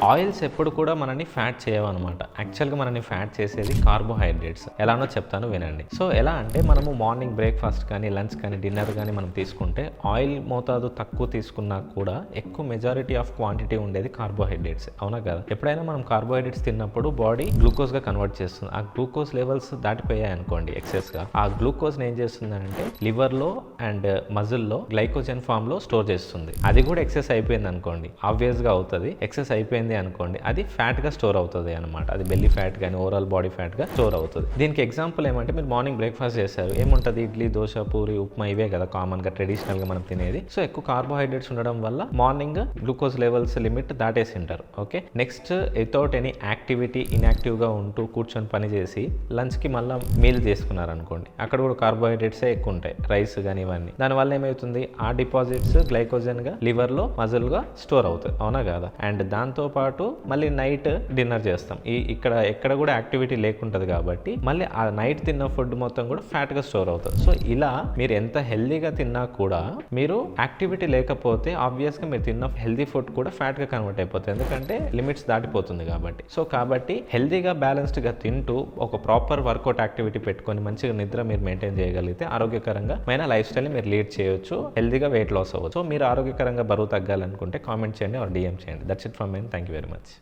Oils ఎప్పుడు కూడా మనని ఫ్యాట్ చేయవన్నమాట. యాక్చువల్గా మనని ఫ్యాట్ చేసేది కార్బోహైడ్రేట్స్. ఎలానో చెప్తాను వినండి. సో ఎలా అంటే మనము మార్నింగ్ బ్రేక్ఫాస్ట్ కానీ లంచ్ కానీ డిన్నర్ కానీ మనం తీసుకుంటే ఆయిల్ మోతాదు తక్కువ తీసుకున్నా కూడా ఎక్కువ మెజారిటీ ఆఫ్ క్వాంటిటీ ఉండేది కార్బోహైడ్రేట్స్. అవునా కదా? ఎప్పుడైనా మనం కార్బోహైడ్రేట్స్ తిన్నప్పుడు బాడీ గ్లూకోజ్గా కన్వర్ట్ చేస్తుంది. ఆ గ్లూకోజ్ లెవెల్స్ దాటిపోయాయి అనుకోండి ఎక్సెస్గా, ఆ గ్లూకోజ్ని ఏం చేస్తుందంటే లివర్లో అండ్ మజిల్లో గ్లైకోజన్ ఫామ్లో స్టోర్ చేస్తుంది. అది కూడా ఎక్సెస్ అయిపోయింది అనుకోండి, ఆబ్వియస్గా అవుతుంది. ఎక్సెస్ అయిపోయింది అనుకోండి, అది ఫ్యాట్గా స్టోర్ అవుతుంది అనమాట. అది బెల్లీ ఫ్యాట్ కానీ ఓవరాల్ బాడీ ఫ్యాట్గా స్టోర్ అవుతుంది. దీనికి ఎగ్జాంపుల్ ఏమంటే మీరు మార్నింగ్ బ్రేక్ఫాస్ట్ చేశారు, ఏముంటుంది? ఇడ్లీ, దోశ, పూరి, ఉప్మా, ఇవే కదా కామన్గా ట్రెడిషనల్గా మనం తినేది. సో ఎక్కువ కార్బోహైడ్రేట్స్ ఉండడం వల్ల మార్నింగ్ గ్లూకోజ్ లెవెల్స్ లిమిట్ దాటేసి ఉంటారు. Okay, next without any activity ఇన్యాక్టివ్గా ఉంటూ కూర్చొని పని చేసి లంచ్కి మళ్ళీ మీల్ చేసుకున్నారు అనుకోండి, అక్కడ కూడా కార్బోహైడ్రేట్సే ఎక్కువ ఉంటాయి, రైస్ కానీ ఇవన్నీ. దానివల్ల ఏమవుతుంది? ఆ డిపాజిట్స్ గ్లైకోజన్గా లివర్లో మజిల్గా స్టోర్ అవుతాయి. అవునా కదా? అండ్ దాంతోపాటు మళ్ళీ నైట్ డిన్నర్ చేస్తాం. ఇక్కడ ఎక్కడ కూడా యాక్టివిటీ లేకుంటుంది కాబట్టి మళ్ళీ ఆ నైట్ తిన్న ఫుడ్ మొత్తం కూడా ఫ్యాట్గా స్టోర్ అవుతుంది. సో ఇలా మీరు ఎంత హెల్దీగా తిన్నా కూడా మీరు యాక్టివిటీ లేకపోతే ఆబ్వియస్గా మీరు తిన్న హెల్దీ ఫుడ్ కూడా ఫ్యాట్గా కన్వర్ట్ అయిపోతుంది, ఎందుకంటే లిమిట్స్ దాటిపోతుంది కాబట్టి. సో కాబట్టి హెల్దీగా బ్యాలెన్స్డ్గా తింటూ ఒక ప్రాపర్ వర్కౌట్ యాక్టివిటీ పెట్టుకొని మంచిగా నిద్ర మీరు మెయింటైన్ చేయగలిగితే ఆరోగ్యకరంగా లైఫ్ స్టైల్ని మీరు లీడ్ చేయొచ్చు, హెల్దీగా వెయిట్ లాస్ అవ్వచ్చు. సో మీరు ఆరోగ్యకరంగా బరువు తగ్గాలనుకుంటే కామెంట్ చేయండి ఆర్ డిఎం చేయండి. That's it from me. Thank you very much.